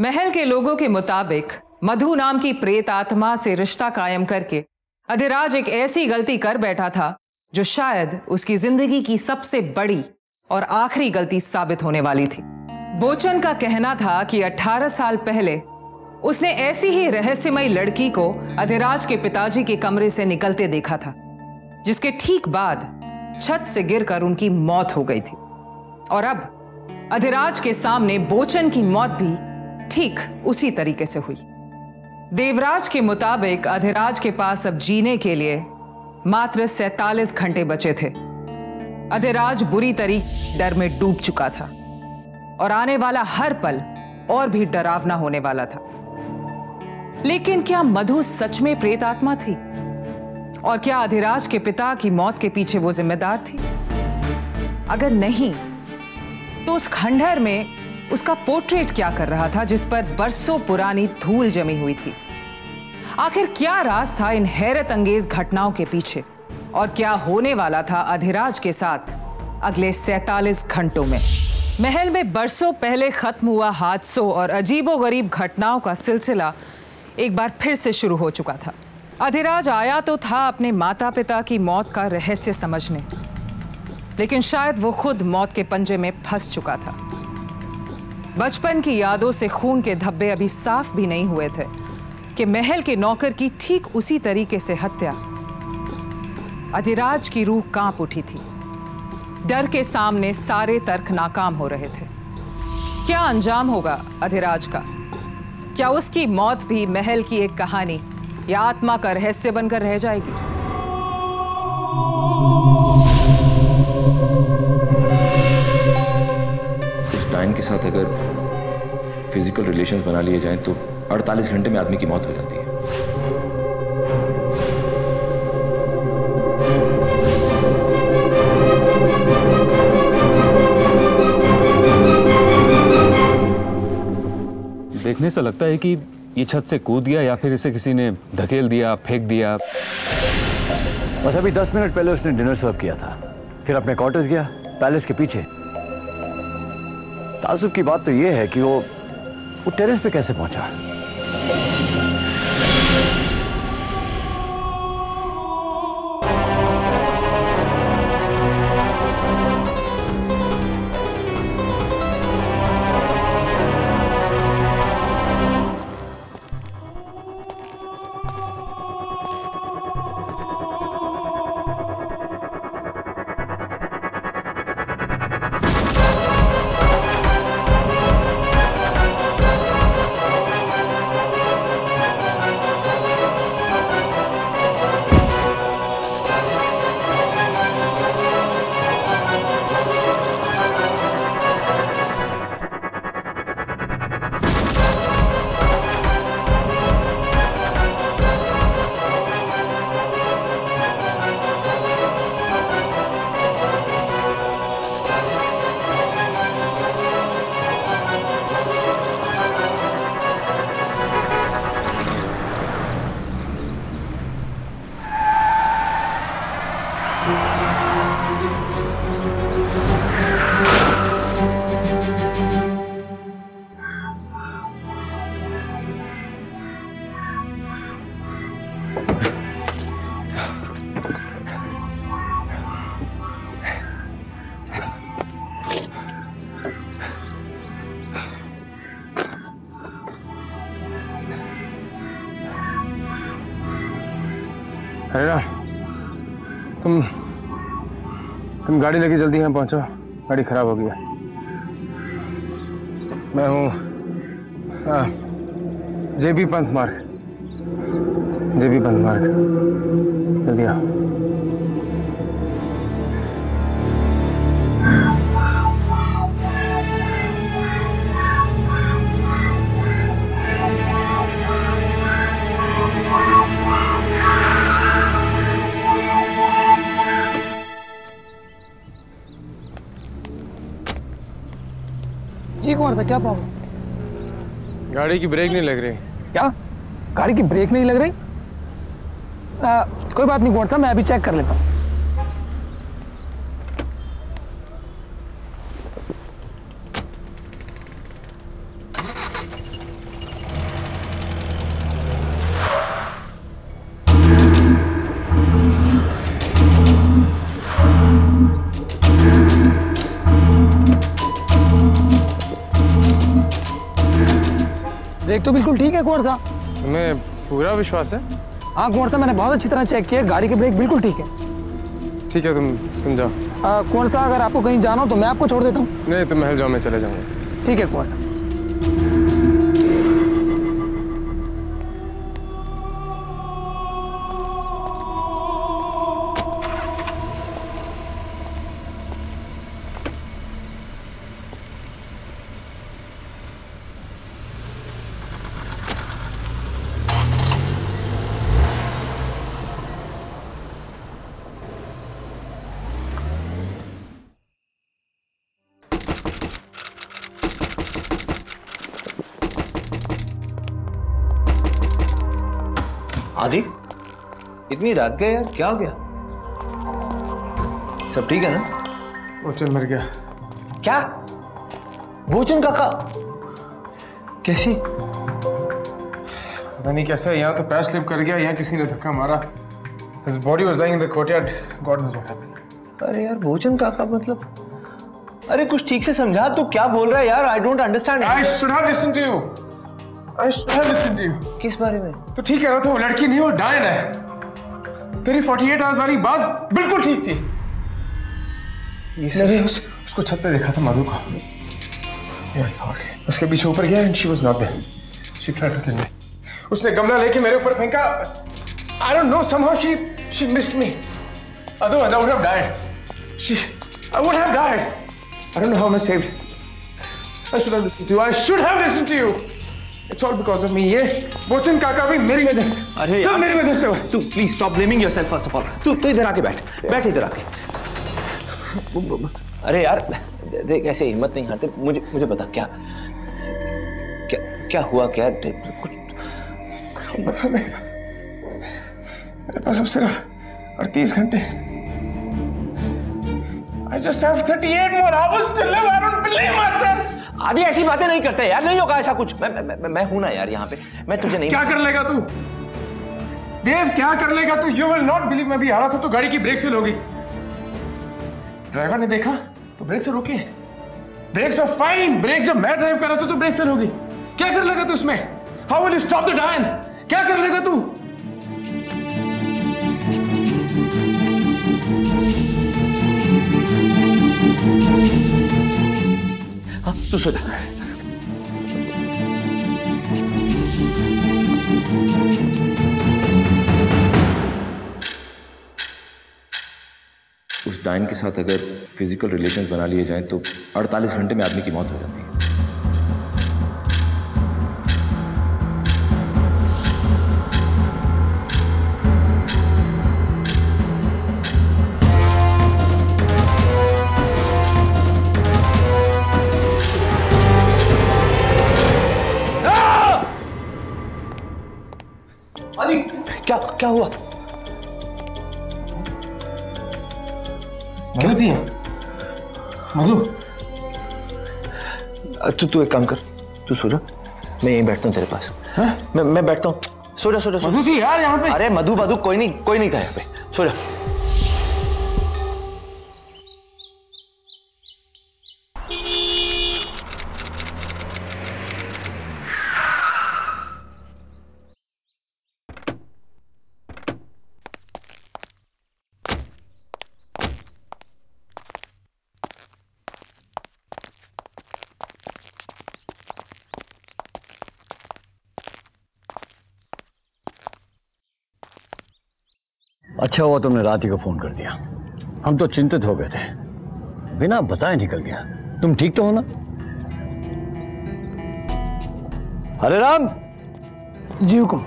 महल के लोगों के मुताबिक मधु नाम की प्रेत आत्मा से रिश्ता कायम करके अधिराज एक ऐसी गलती कर बैठा था जो शायद उसकी जिंदगी की सबसे बड़ी और आखिरी गलती साबित होने वाली थी। बोचन का कहना था कि 18 साल पहले उसने ऐसी ही रहस्यमयी लड़की को अधिराज के पिताजी के कमरे से निकलते देखा था, जिसके ठीक बाद छत से गिरकर उनकी मौत हो गई थी। और अब अधिराज के सामने बोचन की मौत भी ठीक उसी तरीके से हुई। देवराज के मुताबिक अधिराज के पास अब जीने के लिए मात्र 47 घंटे बचे थे। अधिराज बुरी तरीके डर में डूब चुका था और आने वाला हर पल और भी डरावना होने वाला था। लेकिन क्या मधु सच में प्रेत आत्मा थी? और क्या अधिराज के पिता की मौत के पीछे वो जिम्मेदार थी? अगर नहीं, तो उस खंडहर में उसका पोर्ट्रेट क्या कर रहा था जिस पर बरसों पुरानी धूल जमी हुई थी? आखिर क्या राज था इन हैरत अंगेज घटनाओं के पीछे? और क्या होने वाला था अधिराज के साथ अगले 47 घंटों में? महल में बरसों पहले खत्म हुआ हादसों और अजीबोगरीब घटनाओं का सिलसिला एक बार फिर से शुरू हो चुका था। अधिराज आया तो था अपने माता पिता की मौत का रहस्य समझने, लेकिन शायद वो खुद मौत के पंजे में फंस चुका था। बचपन की यादों से खून के धब्बे अभी साफ भी नहीं हुए थे कि महल के नौकर की ठीक उसी तरीके से हत्या। अधिराज की रूह कांप उठी थी। डर के सामने सारे तर्क नाकाम हो रहे थे। क्या अंजाम होगा अधिराज का? क्या उसकी मौत भी महल की एक कहानी या आत्मा का रहस्य बनकर रह जाएगी? उस डायन के साथ अगर फिजिकल रिलेशंस बना लिए जाएं तो 48 घंटे में आदमी की मौत हो जाती है। देखने से लगता है कि ये छत से कूद गया या फिर इसे किसी ने धकेल दिया, फेंक दिया। बस अभी 10 मिनट पहले उसने डिनर सर्व किया था, फिर अपने क्वार्टर्स गया पैलेस के पीछे। ताजुब की बात तो यह है कि वो टेरेस पे कैसे पहुंचा। अरे ना, तुम गाड़ी लेके जल्दी यहाँ पहुंचो, गाड़ी खराब हो गई है। मैं हूँ जेबी पंथ मार्ग, जेबी पंथ मार्ग, जल्दी आओ। जी कुमार सर, क्या प्रॉब्लम? गाड़ी की ब्रेक नहीं लग रही। क्या? गाड़ी की ब्रेक नहीं लग रही? कोई बात नहीं कुमार साहब, मैं अभी चेक कर लेता हूँ। ब्रेक तो बिल्कुल ठीक है कुंवर साहब। तुम्हें पूरा विश्वास है? हाँ कुंवर साहब, मैंने बहुत अच्छी तरह चेक किया, गाड़ी के ब्रेक बिल्कुल ठीक है। ठीक है, तुम जाओ। कुंवर साहब, अगर आपको कहीं जाना हो तो मैं आपको छोड़ देता हूँ। नहीं, तुम महल जाओ, मैं चले जाऊंगा। ठीक है कुंवर साहब। आदि, इतनी रात गए यार, क्या हो गया? सब ठीक है ना? भोचन मर गया। क्या? भोचन काका कैसी? पता नहीं कैसा, यहाँ तो पैर स्लिप कर गया, यहाँ किसी ने धक्का मारा। His body was lying in the courtyard. God knows what happened. अरे यार भोचन काका मतलब, अरे कुछ ठीक से समझा, तू क्या बोल रहा है यार? I don't understand. I should have listened to you. I should have listened to you. किस बारे में? तो ठीक कह रहा था, वो लड़की नहीं, वो डायन है। तेरी 48 आवर्स वाली बात बिल्कुल ठीक थी। मैंने उसको छत पे देखा था, मधु को। उसके पीछे ऊपर गया and she was not there. She tried to kill me. उसने गमला लेके मेरे ऊपर फेंका। I don't know, somehow she missed me. Otherwise I would have died. I would have died. I don't know how I saved. I should have listened to you. I should have listened to you. It's all because of me. ये भोचन काका भी मेरी वजह से। अरे सब मेरी वजह से हुआ। तू please stop blaming yourself first of all. तू इधर आके बैठ इधर आके। अरे यार देख, ऐसे हिम्मत नहीं हारते। मुझे बता क्या हुआ? क्या कुछ बता। मेरे पास अब सिर्फ 38 घंटे। I just have 38 more hours to live. I don't believe myself. आदि ऐसी बातें नहीं करते यार, नहीं होगा ऐसा कुछ। मैं हूं ना यार यहाँ पे, मैं तुझे नहीं। क्या कर लेगा तू देव? क्या कर लेगा तू? You will not believe, मैं भी आ रहा था तो गाड़ी की ब्रेक फेल हो गई। ड्राइवर ने देखा तो ब्रेक से रोके। Breaks are fine. ब्रेक जब मैं ड्राइव कर रहा था तो ब्रेक फेल हो गई। क्या कर लेगा तू इसमें? How will you stop the डायन? क्या कर लेगा तू? हाँ, तू सो जा। उस डायन के साथ अगर फिजिकल रिलेशंस बना लिए जाएं तो 48 घंटे में आदमी की मौत हो जाती है। क्या हुआ? क्या दिया? मधु, तू एक काम कर, तू सो जा, मैं यहीं बैठता हूँ तेरे पास। मैं बैठता हूँ। सो जा। मधु थी यार यहाँ पे। अरे मधु कोई नहीं था यहाँ पे। सो जा। अच्छा हुआ तुमने रात ही को फोन कर दिया, हम तो चिंतित हो गए थे। बिना बताए निकल गया। तुम ठीक तो हो ना? हरे राम जी हुकुम।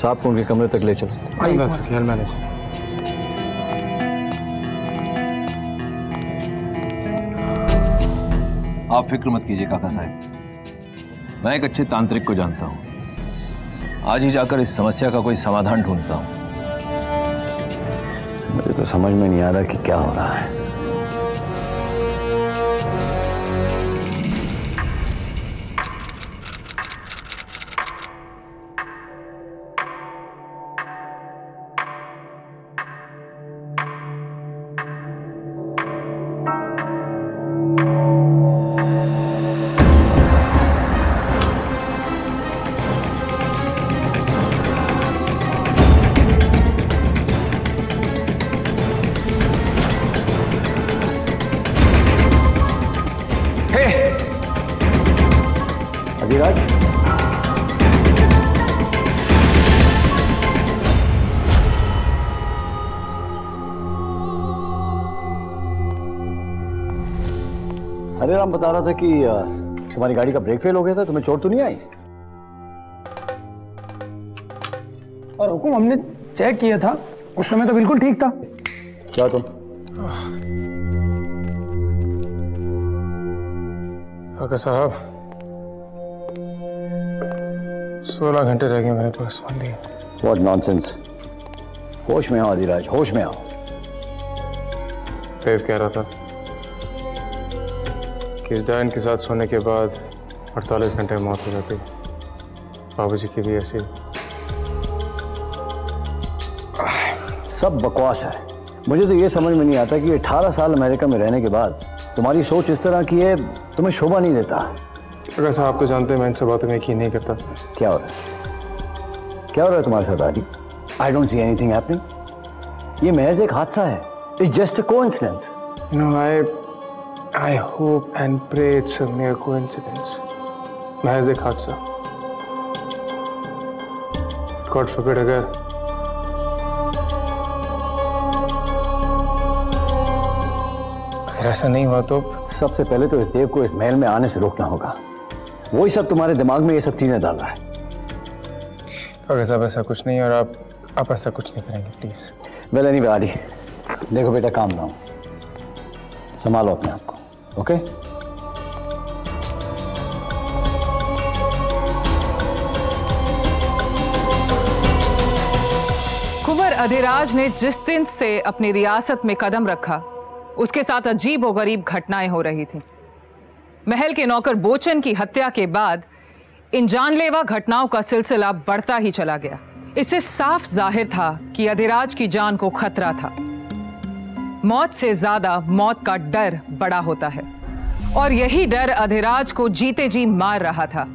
साहब को उनके कमरे तक ले चलो। मैनेज। आप फिक्र मत कीजिए काका साहब, मैं एक अच्छे तांत्रिक को जानता हूं। आज ही जाकर इस समस्या का कोई समाधान ढूंढता हूं। मुझे तो समझ में नहीं आ रहा कि क्या हो रहा है। हरे राम बता रहा था कि तुम्हारी गाड़ी का ब्रेक फेल हो गया था, तुम्हें चोट तो नहीं आई? और हुकुम हमने चेक किया था, उस समय तो बिल्कुल ठीक था। क्या तुम? काका साहब 16 घंटे रह गए मेरे पास। What nonsense! होश में आओ अधिराज, होश में आओ। देव कह रहा था कि इस डायन के साथ सोने के बाद 48 घंटे में मौत हो जाती। बाबूजी की भी ऐसी। सब बकवास है। मुझे तो ये समझ में नहीं आता कि 18 साल अमेरिका में रहने के बाद तुम्हारी सोच इस तरह की है, तुम्हें शोभा नहीं देता। काका साहब आप तो जानते हैं मैं इन सब बातों में यकीन नहीं करता। क्या हो रहा है? क्या हो रहा है तुम्हारे साथ आदि? I don't see anything happening. ये महज एक हादसा है। It's just a coincidence. You know, I hope and pray it's a mere coincidence. महज एक हादसा। God forbid अगर ऐसा नहीं हुआ तो सबसे पहले तो इस देव को इस महल में आने से रोकना होगा। वही सब तुम्हारे दिमाग में ये सब चीजें डाल रहा है। काका साहब ऐसा कुछ नहीं, और आप ऐसा कुछ नहीं करेंगे प्लीज। वेल एनीवे आदि, देखो बेटा, काम ना हो, संभालो अपने आप को, ओके? कुंवर अधिराज ने जिस दिन से अपनी रियासत में कदम रखा, उसके साथ अजीब व गरीब घटनाएं हो रही थीं। महल के नौकर बोचन की हत्या के बाद इन जानलेवा घटनाओं का सिलसिला बढ़ता ही चला गया। इससे साफ जाहिर था कि अधिराज की जान को खतरा था। मौत से ज्यादा मौत का डर बड़ा होता है, और यही डर अधिराज को जीते जी मार रहा था।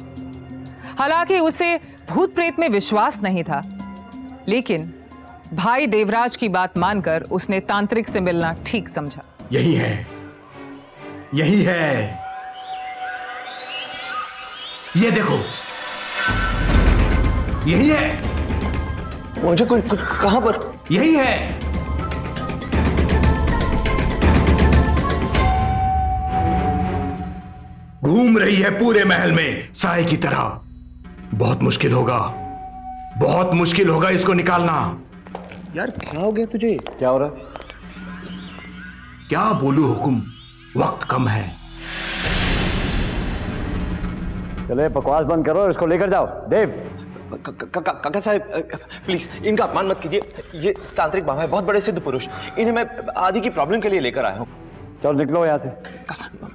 हालांकि उसे भूत प्रेत में विश्वास नहीं था, लेकिन भाई देवराज की बात मानकर उसने तांत्रिक से मिलना ठीक समझा। यही है, यही है, ये देखो, यही है। मुझे कोई कहां पर? यही है। घूम रही है पूरे महल में साए की तरह। बहुत मुश्किल होगा, बहुत मुश्किल होगा इसको निकालना। यार क्या हो गया तुझे? क्या हो रहा है? क्या बोलूं हुकुम, वक्त कम है। चले बकवास बंद करो और इसको लेकर जाओ। देव, काका साहब प्लीज इनका अपमान मत कीजिए। ये तांत्रिक बाबा है, बहुत बड़े सिद्ध पुरुष। इन्हें मैं आदि की प्रॉब्लम के लिए लेकर आया हूँ। चलो निकलो यहाँ से।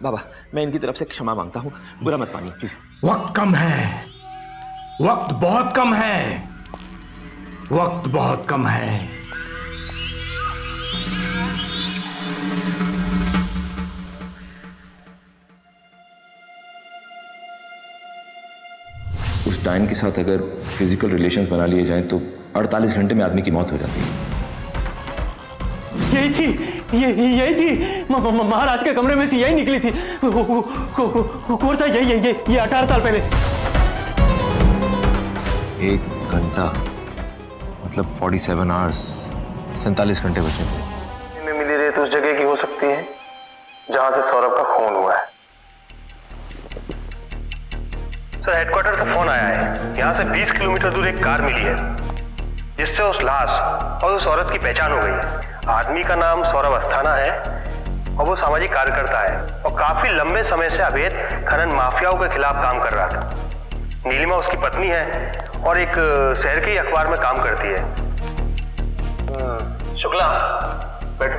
बाबा मैं इनकी तरफ से क्षमा मांगता हूँ, बुरा मत मानिए प्लीज। वक्त कम है, वक्त बहुत कम है, वक्त बहुत कम है। उस डायन के साथ अगर फिजिकल रिलेशंस बना लिए जाएं तो 48 घंटे में आदमी की मौत हो जाती है। यही थी महाराज के कमरे में से यही निकली थी। कौन सा? ये 18 साल पहले। 1 घंटा मतलब 47 आवर्स, 47 घंटे बचे थे। में मिली रेत उस जगह की हो सकती है जहां से सौरभ का खून हुआ है। सर हेडक्वार्टर से फोन आया है, यहाँ से 20 किलोमीटर दूर एक कार मिली है जिससे उस लाश और उस औरत की पहचान हो गई है। आदमी का नाम सौरभ अस्थाना है और वो सामाजिक कार्यकर्ता है और काफी लंबे समय से अवैध खनन माफियाओं के खिलाफ काम कर रहा था। नीलिमा उसकी पत्नी है और एक शहर के अखबार में काम करती है। शुक्ला बैठो।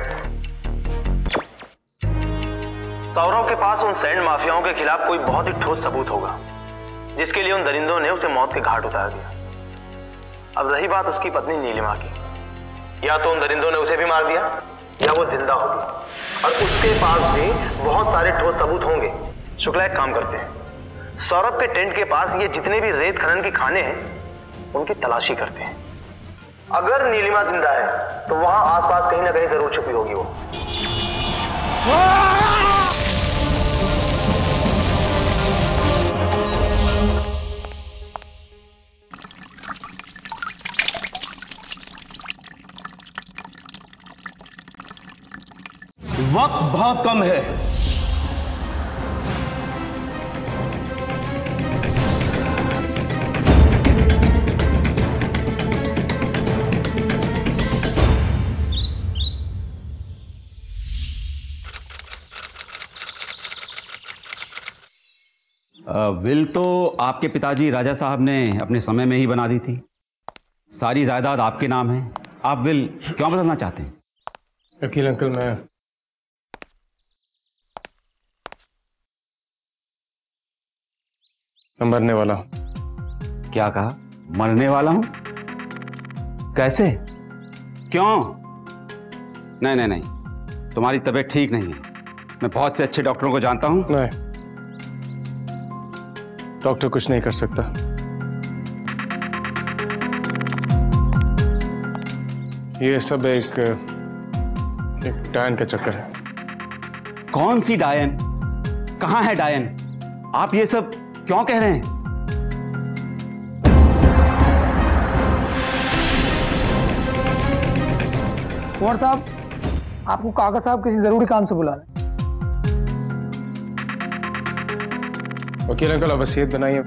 सौरभ के पास उन सैंड माफियाओं के खिलाफ कोई बहुत ही ठोस सबूत होगा, जिसके लिए उन दरिंदों ने उसे मौत के घाट उतार दिया। अब रही बात उसकी पत्नी नीलिमा की, या तो उन दरिंदों ने उसे भी मार दिया या वो जिंदा होगी, और उसके पास भी बहुत सारे ठोस सबूत होंगे। शुक्ला एक काम करते हैं, सौरभ के टेंट के पास ये जितने भी रेत खनन के खाने हैं उनकी तलाशी करते हैं। अगर नीलिमा जिंदा है तो वहां आसपास कहीं ना कहीं जरूर छुपी होगी वो। वक्त बहुत कम है, विल तो आपके पिताजी राजा साहब ने अपने समय में ही बना दी थी। सारी जायदाद आपके नाम है। आप विल क्यों बदलना चाहते हैं? वकील अंकल, मैं मरने वाला हूं। क्या कहा? मरने वाला हूं? कैसे? क्यों? नहीं नहीं नहीं, तुम्हारी तबीयत ठीक नहीं है। मैं बहुत से अच्छे डॉक्टरों को जानता हूं। नहीं, डॉक्टर कुछ नहीं कर सकता। ये सब एक डायन का चक्कर है। कौन सी डायन? कहां है डायन? आप ये सब क्यों कह रहे हैं? कुंवर साहब, आपको काका साहब किसी जरूरी काम से बुला रहे हैं। वकील अंकल, अब वसीयत बनाइए।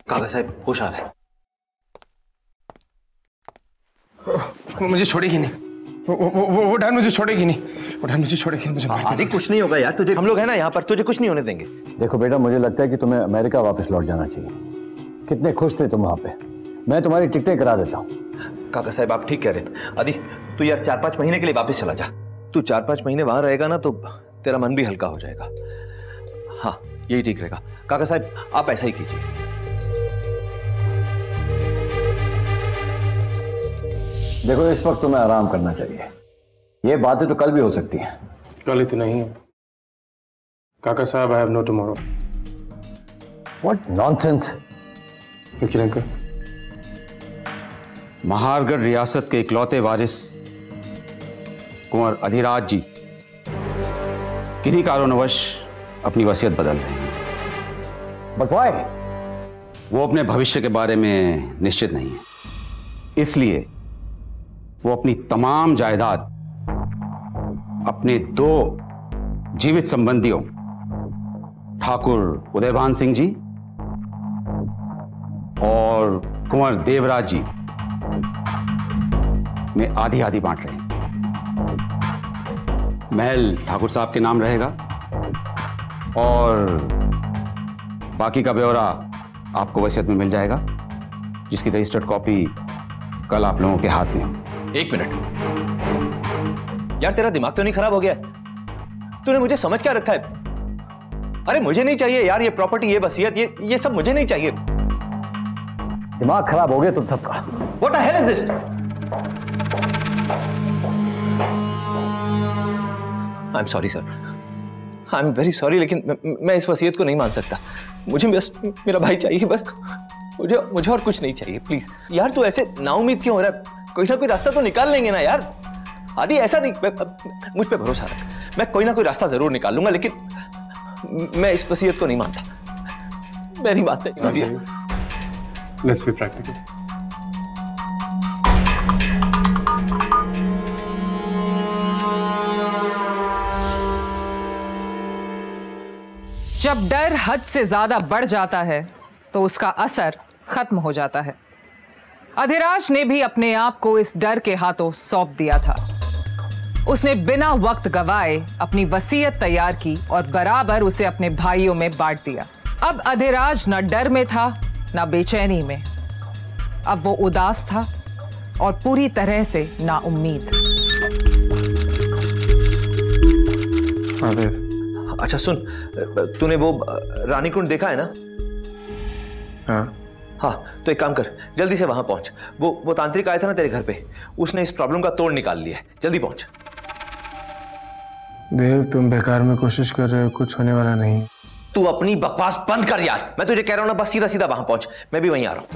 काका साहब होश आ रहा है। वो मुझे छोड़ेगी नहीं। वो डायन मुझे छोड़ेगी नहीं। वो डायन मुझे छोड़ेगी, मुझे मार आदि कुछ नहीं होगा यार, तुझे हम लोग है ना यहाँ पर, तुझे कुछ नहीं होने देंगे। देखो बेटा, मुझे लगता है कि तुम्हें अमेरिका वापस लौट जाना चाहिए। कितने खुश थे तुम वहां पे। मैं तुम्हारी टिकटें करा देता हूँ। काका साहब आप ठीक कह रहे हैं। आदि तू यार 4-5 महीने के लिए वापस चला जा। तू 4-5 महीने वहां रहेगा ना तो तेरा मन भी हल्का हो जाएगा। हाँ यही ठीक रहेगा। काका साहब आप ऐसा ही कीजिए। देखो इस वक्त तुम्हें आराम करना चाहिए। ये बातें तो कल भी हो सकती हैं। कल ही तो नहीं है काका साहब। I have no tomorrow. What nonsense. वकील अंकल, महारगढ़ रियासत के इकलौते वारिस कुंवर अधिराज जी किन्हीं कारणवश अपनी वसीयत बदल रहे हैं। But why? वो अपने भविष्य के बारे में निश्चित नहीं है, इसलिए वो अपनी तमाम जायदाद अपने 2 जीवित संबंधियों ठाकुर उदयभान सिंह जी और कुंवर देवराज जी में आधी आधी बांट रहे हैं। महल ठाकुर साहब के नाम रहेगा और बाकी का ब्यौरा आपको वसीयत में मिल जाएगा, जिसकी रजिस्टर्ड कॉपी कल आप लोगों के हाथ में हो। 1 मिनट यार, तेरा दिमाग तो नहीं खराब हो गया? तूने मुझे समझ क्या रखा है? अरे मुझे नहीं चाहिए यार ये प्रॉपर्टी, ये वसीयत, ये सब मुझे नहीं चाहिए। दिमाग खराब हो गया तुम सबका। What the hell is this? I'm sorry sir. I'm very sorry, लेकिन मैं इस वसीयत को नहीं मान सकता। मुझे बस मेरा भाई चाहिए, बस मुझे और कुछ नहीं चाहिए। प्लीज यार तू ऐसे नाउम्मीद क्यों हो रहा है? कोई ना कोई रास्ता तो निकाल लेंगे ना यार। आदि ऐसा नहीं, मुझ पे भरोसा रख, मैं कोई ना कोई रास्ता जरूर निकाल लूंगा, लेकिन मैं इस वसीयत को नहीं मानता। मैं नहीं मानता वसीयत। Let's be practical. जब डर हद से ज्यादा बढ़ जाता है तो उसका असर खत्म हो जाता है। अधिराज ने भी अपने आप को इस डर के हाथों सौंप दिया था। उसने बिना वक्त गवाए अपनी वसीयत तैयार की और बराबर उसे अपने भाइयों में बांट दिया। अब अधिराज न डर में था न बेचैनी में। अब वो उदास था और पूरी तरह से नाउम्मीद। अच्छा सुन, तूने वो रानी कुंड देखा है ना? हाँ, तो एक काम कर, जल्दी से वहां पहुंच। वो तांत्रिक आया था ना तेरे घर पे, उसने इस प्रॉब्लम का तोड़ निकाल लिया है। जल्दी पहुंच। देव, तुम बेकार में कोशिश कर रहे हो, कुछ होने वाला नहीं। तू अपनी बकवास बंद कर यार, मैं तुझे कह रहा हूं ना, बस सीधा सीधा वहां पहुंच, मैं भी वहीं आ रहा हूं।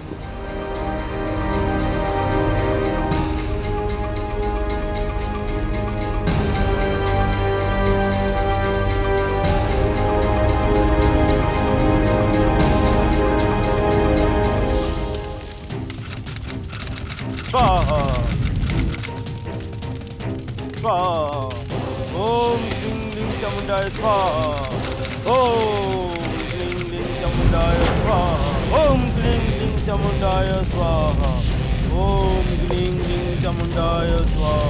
स्वाहा स्वाहा ओम ह्रीं ह्रीं चामुंडाय स्वाहा ओम ह्रीं ह्रीं चामुंडाय स्वाहा ओम ह्रीं ह्रीं चामुंडाय स्वाहा ओम ह्रीं ह्रीं चामुंडाय स्वाहा।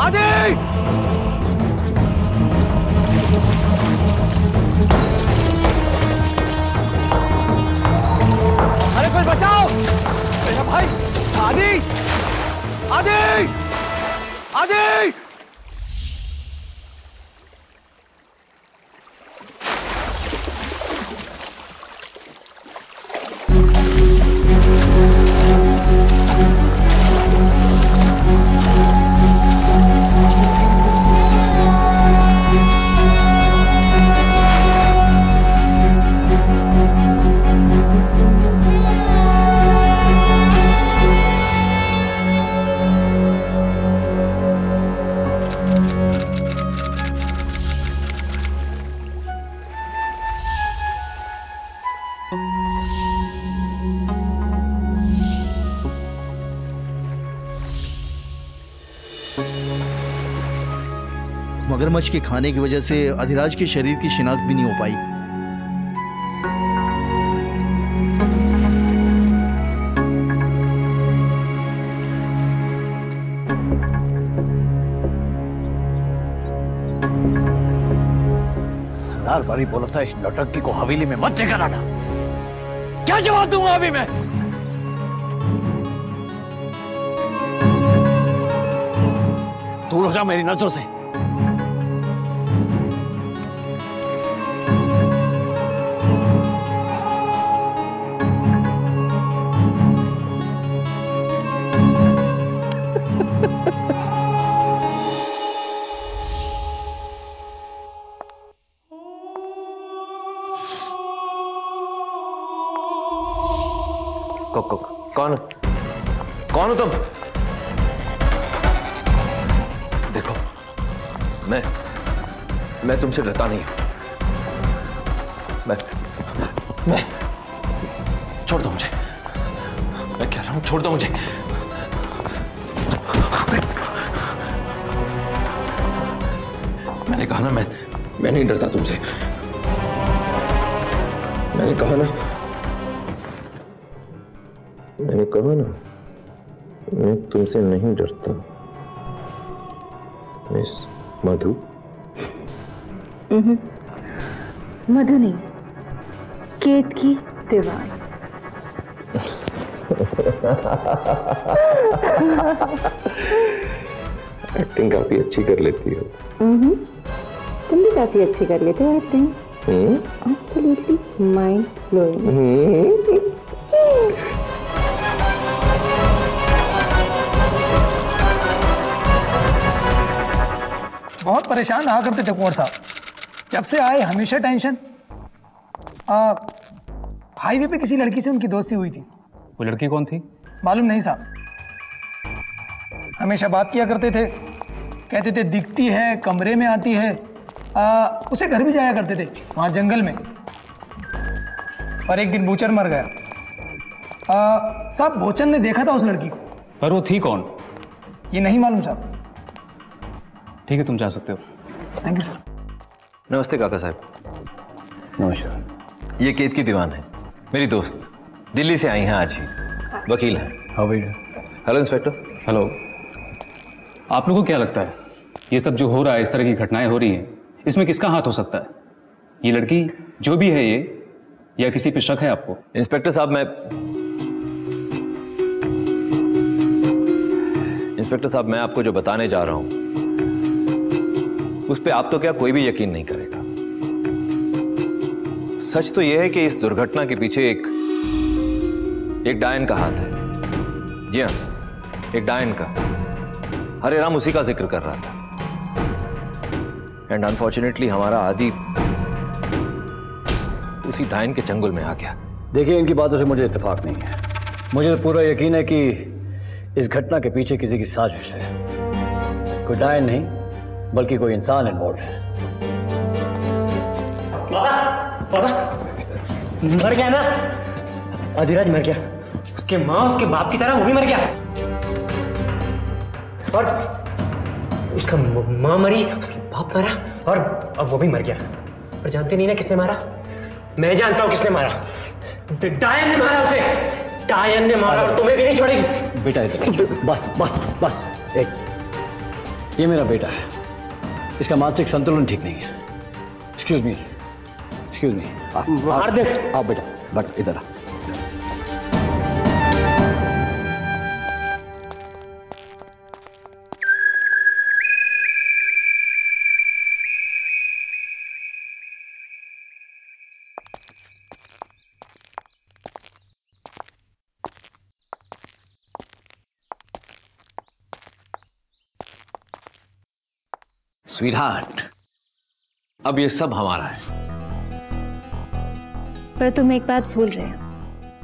आदि अरे कोई बचाओ मेरा भाई। आदि आदि आदि मगरमच्छ के खाने की वजह से अधिराज के शरीर की शिनाख्त भी नहीं हो पाई। हजार बारी बोला था इस नौटंकी को हवेली में मत लेकर आना। क्या जवाब दूंगा अभी मैं? दूर हो जा मेरी नजरों से। कौन हो तुम? देखो, मैं तुमसे डरता नहीं हूं। मैं छोड़ दो मुझे, मैं कह रहा हूं छोड़ दो मुझे। मैंने कहा ना मैं नहीं डरता तुमसे। मैंने कहा ना मैं तुमसे नहीं डरता मिस मधु। मधु नहीं, केत की दीवार। एक्टिंग काफी अच्छी कर लेती हो। तुम भी काफी अच्छी कर लेते हो एक्टिंग। Absolutely mind blowing. बहुत परेशान रहा करते थे कुंवर साहब, जब से आए हमेशा टेंशन। हाईवे पे किसी लड़की से उनकी दोस्ती हुई थी। वो लड़की कौन थी? मालूम नहीं साहब, हमेशा बात किया करते थे, कहते थे दिखती है, कमरे में आती है। उसे घर भी जाया करते थे वहां जंगल में। और एक दिन बूचर मर गया। साहब भोचन ने देखा था उस लड़की को। पर वो थी कौन? ये नहीं मालूम साहब। ठीक है, तुम जा सकते हो। Thank you sir. नमस्ते काका साहब। नमस्कार। ये केत की दीवान है, मेरी दोस्त, दिल्ली से आई हैं आज ही, वकील है। हाँ भैया। Hello inspector. हेलो। आप लोगों को क्या लगता है ये सब जो हो रहा है, इस तरह की घटनाएं हो रही हैं, इसमें किसका हाथ हो सकता है? ये लड़की जो भी है ये, या किसी पे शक है आपको? इंस्पेक्टर साहब मैं आपको जो बताने जा रहा हूं उस पे आप तो क्या कोई भी यकीन नहीं करेगा। सच तो यह है कि इस दुर्घटना के पीछे एक डायन का हाथ है। जी हाँ, एक डायन का। हरे राम उसी का जिक्र कर रहा था। एंड अनफॉर्चुनेटली हमारा आदि उसी डायन के चंगुल में आ गया। देखिए, इनकी बातों से मुझे इत्तेफाक नहीं है। मुझे तो पूरा यकीन है कि इस घटना के पीछे किसी की साजिश है। कोई डायन नहीं बल्कि कोई इंसान इन्वॉल्व है। बाबा मर गया ना, अधिराज मर गया। उसके माँ उसके बाप की तरह वो भी मर गया, और उसका माँ मरी, उसके बाप मरा, और अब वो भी मर गया। और जानते नहीं ना किसने मारा? मैं जानता हूँ किसने मारा। डायन ने मारा उसे, डायन ने मारा, और तुम्हें भी नहीं छोड़ेगी। बेटा इधर बस बस बस। एक ये मेरा बेटा है, इसका मानसिक संतुलन ठीक नहीं है। Excuse me, excuse me. मार दे। आप बेटा बट इधर आ। स्वीटहार्ट, अब ये सब हमारा है। पर तुम एक बात भूल रहे हो।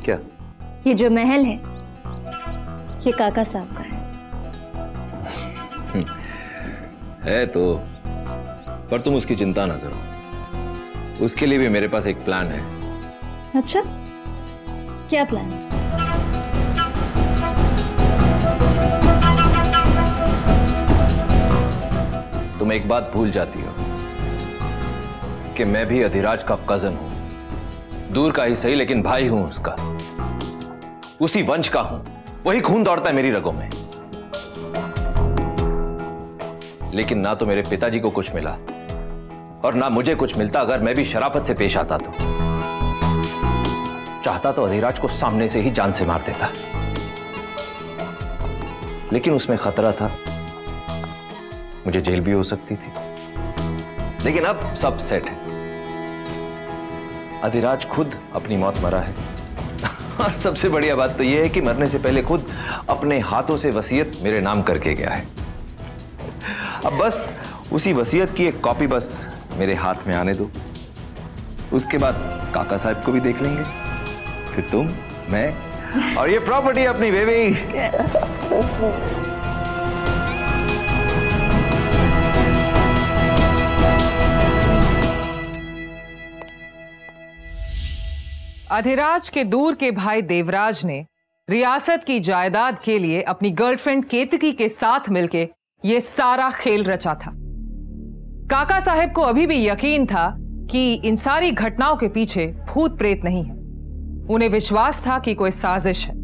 क्या? ये जो महल है ये काका साहब का है तो, पर तुम उसकी चिंता ना करो। उसके लिए भी मेरे पास एक प्लान है। अच्छा, क्या प्लान है? तुम एक बात भूल जाती हो कि मैं भी अधिराज का कजन हूं। दूर का ही सही, लेकिन भाई हूं उसका। उसी वंश का हूं, वही खून दौड़ता है मेरी रगों में। लेकिन ना तो मेरे पिताजी को कुछ मिला और ना मुझे कुछ मिलता अगर मैं भी शराफत से पेश आता तो। चाहता तो अधिराज को सामने से ही जान से मार देता, लेकिन उसमें खतरा था, मुझे जेल भी हो सकती थी। लेकिन अब सब सेट है। अधिराज खुद अपनी मौत मरा है और सबसे बढ़िया बात तो यह है कि मरने से पहले खुद अपने हाथों से वसीयत मेरे नाम करके गया है। अब बस उसी वसीयत की एक कॉपी बस मेरे हाथ में आने दो। उसके बाद काका साहब को भी देख लेंगे, फिर तुम, मैं और ये प्रॉपर्टी अपनी बेबी। अधिराज के दूर के भाई देवराज ने रियासत की जायदाद के लिए अपनी गर्लफ्रेंड केतकी के साथ मिलके यह सारा खेल रचा था। काका साहब को अभी भी यकीन था कि इन सारी घटनाओं के पीछे भूत प्रेत नहीं है। उन्हें विश्वास था कि कोई साजिश है।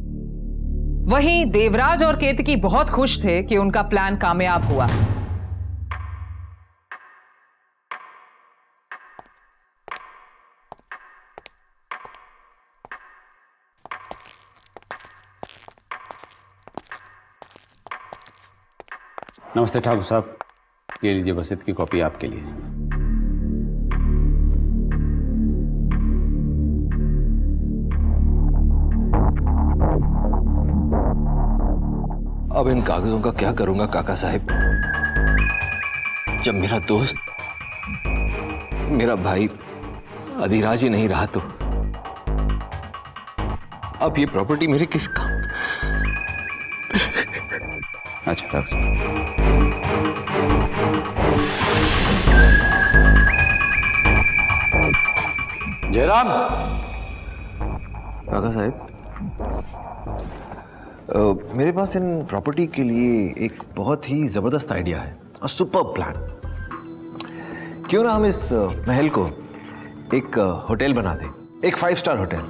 वहीं देवराज और केतकी बहुत खुश थे कि उनका प्लान कामयाब हुआ। नमस्ते ठाकुर साहब, ये लीजिए वसीयत की कॉपी आपके लिए। अब इन कागजों का क्या करूंगा काका साहब? जब मेरा दोस्त, मेरा भाई अधिराज ही नहीं रहा तो अब ये प्रॉपर्टी मेरे किस काम? अच्छा ठाकुर साहब, जयराम। काका साहब, मेरे पास इन प्रॉपर्टी के लिए एक बहुत ही जबरदस्त आइडिया है, अ सुपर प्लान। क्यों ना हम इस महल को एक होटल बना दें, एक 5 star hotel.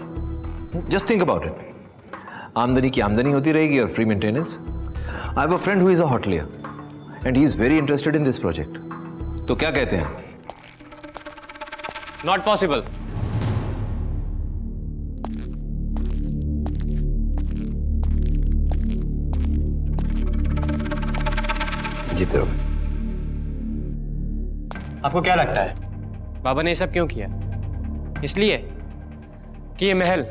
Just think about it. आमदनी की आमदनी होती रहेगी और free maintenance. I have a friend who is a hotelier and he is very interested in this project. तो क्या कहते हैं? Not possible. जीते रहो। आपको क्या लगता है बाबा ने ये सब क्यों किया? इसलिए कि ये महल,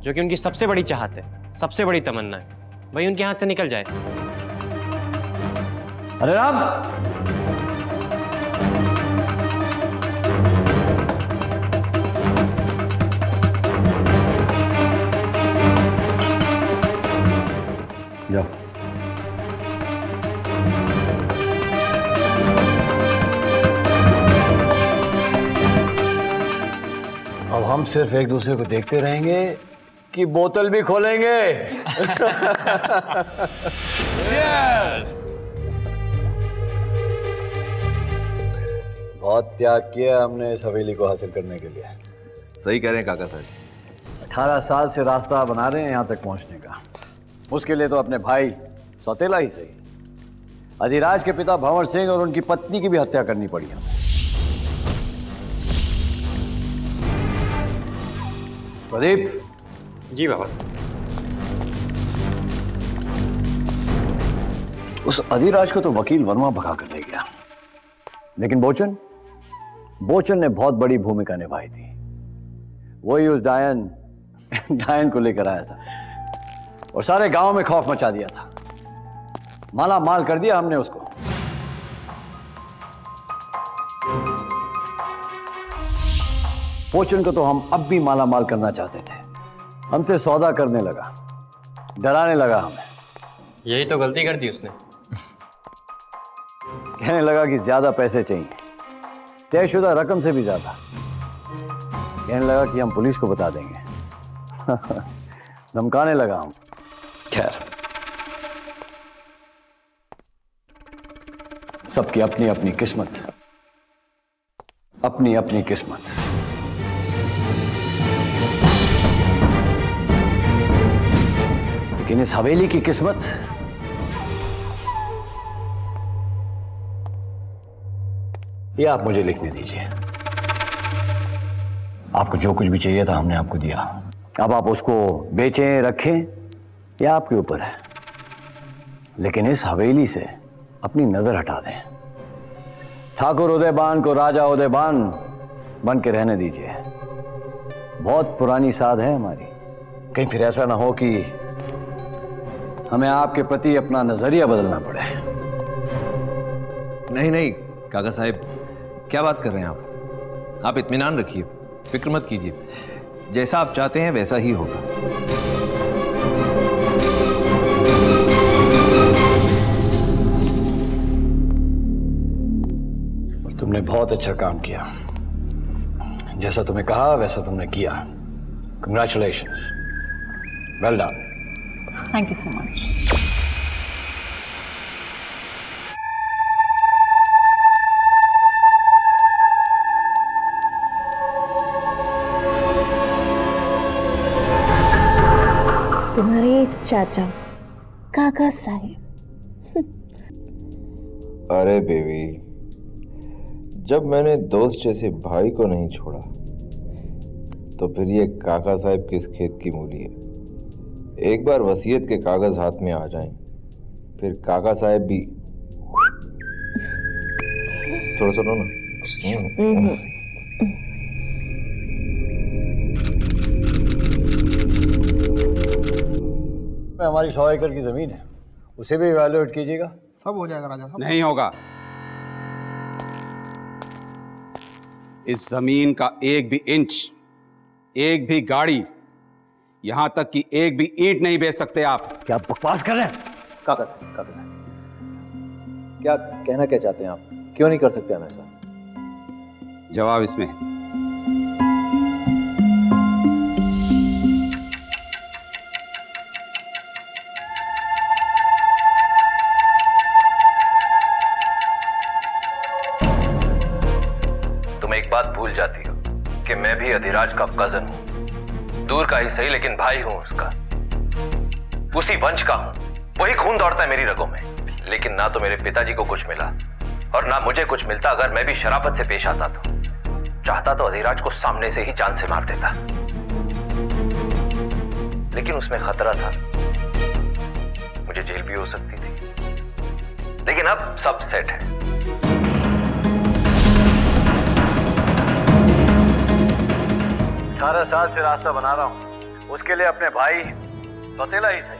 जो कि उनकी सबसे बड़ी चाहत है, सबसे बड़ी तमन्ना है, वही उनके हाथ से निकल जाए। अरे राम, जाओ। अब हम सिर्फ एक दूसरे को देखते रहेंगे कि बोतल भी खोलेंगे। yes! बहुत त्याग किया हमने इस हवेली को हासिल करने के लिए। सही कह रहे हैं काका साहब। 18 साल से रास्ता बना रहे हैं यहां तक पहुंचने का। उसके लिए तो अपने भाई सौतेला ही सही, अधिराज के पिता भंवर सिंह और उनकी पत्नी की भी हत्या करनी पड़ी हमें। प्रदीप जी बाबा। उस अधिराज को तो वकील वर्मा भगा कर ले गया, लेकिन बोचन ने बहुत बड़ी भूमिका निभाई थी। वही उस डायन को लेकर आया था और सारे गांव में खौफ मचा दिया था। माला माल कर दिया हमने उसको। बोचन को तो हम अब भी माला माल करना चाहते थे। हमसे सौदा करने लगा, डराने लगा हमें। यही तो गलती कर दी उसने। कहने लगा कि ज्यादा पैसे चाहिए, तयशुदा रकम से भी ज्यादा। कहने लगा कि हम पुलिस को बता देंगे। धमकाने लगा हम। खैर, सबकी अपनी अपनी किस्मत, अपनी अपनी किस्मत। लेकिन इस हवेली की किस्मत ये आप मुझे लिखने दीजिए। आपको जो कुछ भी चाहिए था हमने आपको दिया। अब आप उसको बेचें, रखें, यह आपके ऊपर है। लेकिन इस हवेली से अपनी नजर हटा दें। ठाकुर उदयबान को राजा उदयबान बन के रहने दीजिए। बहुत पुरानी साध है हमारी। कहीं फिर ऐसा ना हो कि हमें आपके प्रति अपना नजरिया बदलना पड़े। नहीं नहीं काका साहब, क्या बात कर रहे हैं आप इत्मीनान रखिए, फिक्र मत कीजिए। जैसा आप चाहते हैं वैसा ही होगा। और तुमने बहुत अच्छा काम किया। जैसा तुम्हें कहा वैसा तुमने किया। Congratulations, well done. Thank you so much. तुम्हारे चाचा काका साहेब। अरे बेबी, जब मैंने दोस्त जैसे भाई को नहीं छोड़ा तो फिर ये काका साहब किस खेत की मूली है। एक बार वसीयत के कागज हाथ में आ जाएं, फिर काका साहब भी। थोड़ा सुनो ना। हमारी 100 एकड़ की जमीन है, उसे भी इवैल्यूएट कीजिएगा। सब हो जाएगा राजा साहब। नहीं होगा। इस जमीन का एक भी इंच, एक भी गाड़ी, यहां तक कि एक भी ईंट नहीं बेच सकते आप। क्या बकवास कर रहे हैं? काका साहब, क्या कहना क्या चाहते हैं आप? क्यों नहीं कर सकते हम ऐसा? जवाब इसमें है। तुम एक बात भूल जाती हो कि मैं भी अधिराज का कजन हूं। दूर का ही सही, लेकिन भाई हूं उसका। उसी वंश का हूं। वही खून दौड़ता है मेरी रगों में। लेकिन ना तो मेरे पिताजी को कुछ मिला और ना मुझे कुछ मिलता अगर मैं भी शराफत से पेश आता तो। चाहता तो अधिराज को सामने से ही जान से मार देता, लेकिन उसमें खतरा था। मुझे जेल भी हो सकती थी। लेकिन अब सब सेट है। 18 साल से रास्ता बना रहा हूं, उसके लिए अपने भाई सौतेला ही सही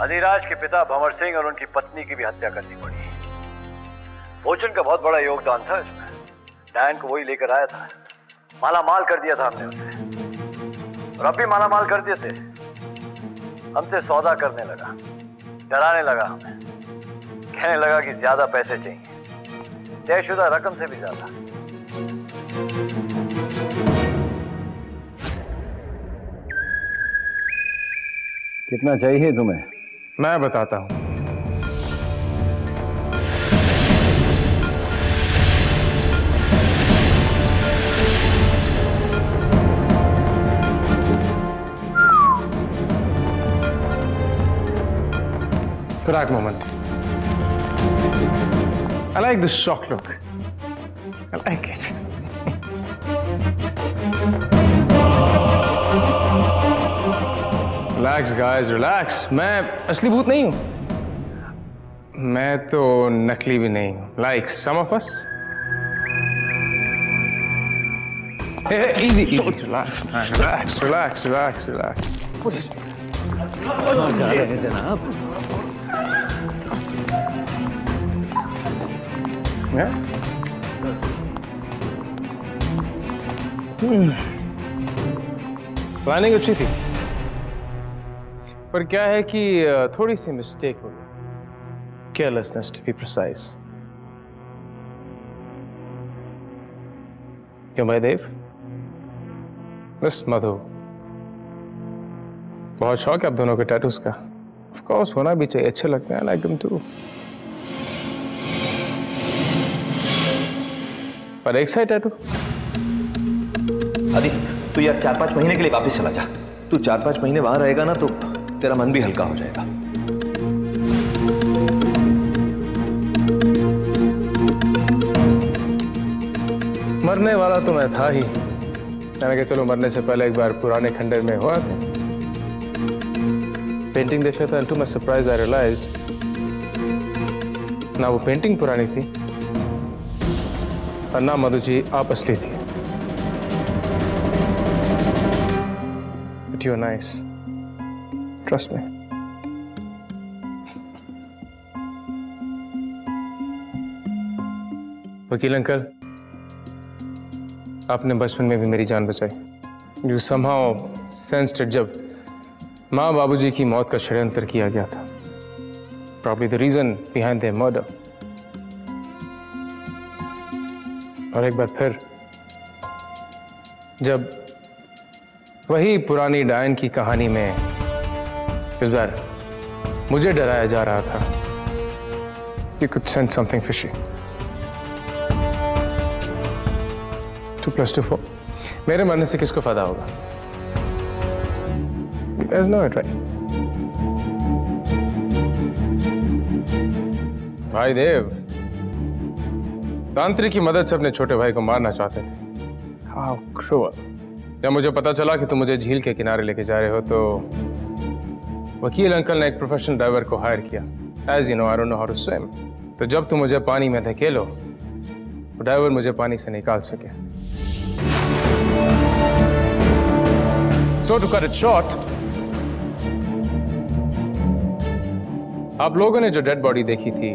अधिराज के पिता भंवर सिंह और उनकी पत्नी की भी हत्या करनी पड़ी। फॉर्चून का बहुत बड़ा योगदान था इसमें। डायन को वही लेकर आया था, माला माल कर दिया था हमने उसे, और अब भी माला माल कर दिए थे। हमसे सौदा करने लगा, डराने लगा हमें, कहने लगा कि ज्यादा पैसे चाहिए, तयशुदा रकम से भी ज्यादा। कितना चाहिए तुम्हें? मैं बताता हूं। Correct moment. I like this shock look. I like it. Relax guys, relax. मैं असली भूत नहीं हूं। मैं तो नकली भी नहीं हूं। Like some of us. Hey, easy, easy. Relax, man. Relax, relax, relax, relax. What is it? जनाब। प्लानिंग अच्छी थी, पर क्या है कि थोड़ी सी मिस्टेक हो गई। Carelessness to be precise. क्यों भाई देव? मिस मधु, बहुत शौक है आप दोनों के टैटूज का। ऑफ कोर्स होना भी चाहिए, अच्छे लगते हैं। Like them too. पर एक साइड टैटू। आदि, तू यार 4-5 महीने के लिए वापस चला जा। तू 4-5 महीने वहां रहेगा ना तो तेरा मन भी हल्का हो जाएगा। मरने वाला तो मैं था ही। मैंने कहा चलो मरने से पहले एक बार पुराने खंडर में हुआ था। पेंटिंग देखा था, to my surprise I realised ना वो पेंटिंग पुरानी थी और ना मधु जी आप असली थी। But you're nice. Trust me. वकील अंकल, आपने बचपन में भी मेरी जान बचाई। You somehow sensed it जब माँ बाबूजी की मौत का षड्यंत्र किया गया था। Probably the reason behind their murder. और एक बार फिर जब वही पुरानी डायन की कहानी में इस बार मुझे डराया जा रहा था, you could sense something fishy. 2 + 2 4. मेरे मरने से किसको फायदा होगा? You guys know it, right? भाई देव, तांत्रिक की मदद से अपने छोटे भाई को मारना चाहते थे। How cruel. जब मुझे पता चला कि तुम मुझे झील के किनारे लेके जा रहे हो तो वकील अंकल ने एक प्रोफेशनल डाइवर को हायर किया। As you know, I don't know how to swim. तो जब तुम मुझे पानी में धकेलो तो डाइवर मुझे पानी से निकाल सके। So to cut it short, आप लोगों ने जो डेड बॉडी देखी थी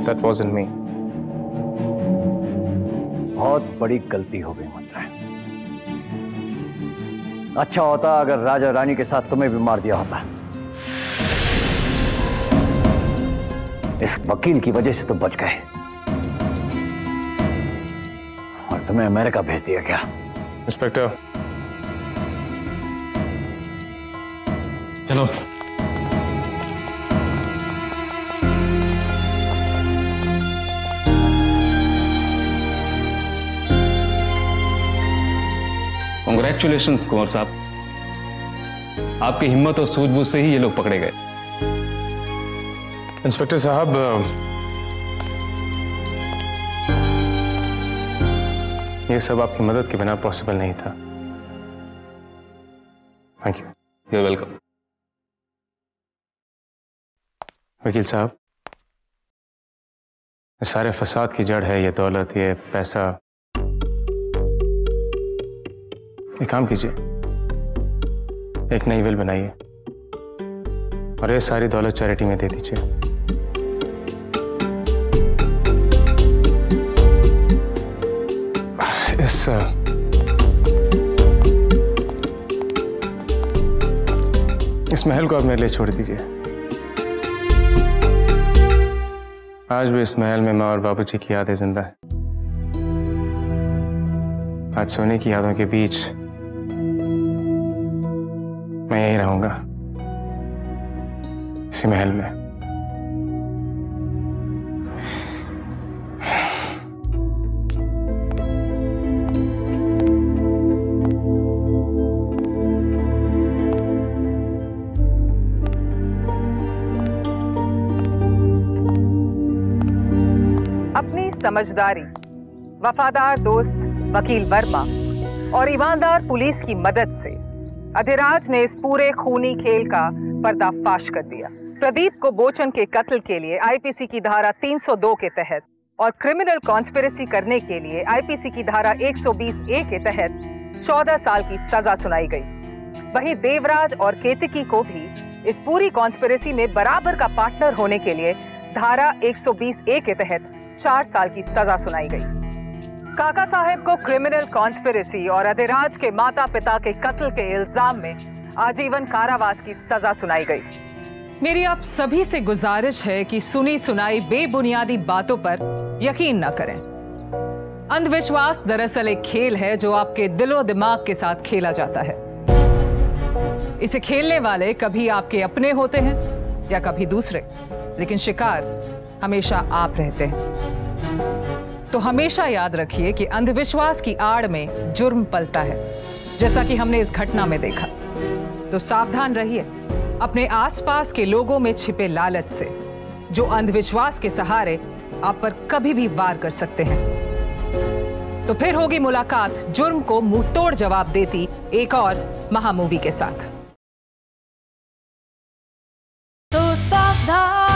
That wasn't me. बहुत बड़ी गलती हो गई मंत्रा। अच्छा होता अगर राजा रानी के साथ तुम्हें भी मार दिया होता। इस वकील की वजह से तुम बच गए और तुम्हें अमेरिका भेज दिया गया। इंस्पेक्टर, चलो। कांग्रेचुलेशन कुंवर साहब, आपकी हिम्मत और सूझबूझ से ही ये लोग पकड़े गए। इंस्पेक्टर साहब, ये सब आपकी मदद के बिना पॉसिबल नहीं था। Thank you. You are welcome. वकील साहब, सारे फसाद की जड़ है ये दौलत, ये पैसा। एक काम कीजिए, एक नई विल बनाइए और ये सारी दौलत चैरिटी में दे दीजिए। इस महल को आप मेरे लिए छोड़ दीजिए। आज भी इस महल में माँ और बाबूजी की यादें जिंदा है। आज सोने की यादों के बीच मैं यहीं रहूंगा, इसी महल में। अपनी समझदारी, वफादार दोस्त वकील वर्मा और ईमानदार पुलिस की मदद से अधिराज ने इस पूरे खूनी खेल का पर्दाफाश कर दिया। प्रदीप को बोचन के कत्ल के लिए आईपीसी की धारा 302 के तहत और क्रिमिनल कॉन्स्पिरेसी करने के लिए आईपीसी की धारा 120A के तहत 14 साल की सजा सुनाई गई। वहीं देवराज और केतकी को भी इस पूरी कॉन्स्पिरेसी में बराबर का पार्टनर होने के लिए धारा 120A के तहत 4 साल की सजा सुनाई गई। काका साहब को क्रिमिनल कॉन्स्पिरेसी और अधिराज के माता पिता के कत्ल के इल्जाम में आजीवन कारावास की सजा सुनाई गई। मेरी आप सभी से गुजारिश है कि सुनी सुनाई बेबुनियादी बातों पर यकीन न करें। अंधविश्वास दरअसल एक खेल है जो आपके दिलो दिमाग के साथ खेला जाता है। इसे खेलने वाले कभी आपके अपने होते हैं या कभी दूसरे, लेकिन शिकार हमेशा आप रहते हैं। तो हमेशा याद रखिए कि अंधविश्वास की आड़ में जुर्म पलता है, जैसा कि हमने इस घटना में देखा। तो सावधान रहिए अपने आसपास के लोगों में छिपे लालच से, जो अंधविश्वास के सहारे आप पर कभी भी वार कर सकते हैं। तो फिर होगी मुलाकात जुर्म को मुंहतोड़ जवाब देती एक और महामूवी के साथ। तो सावधान।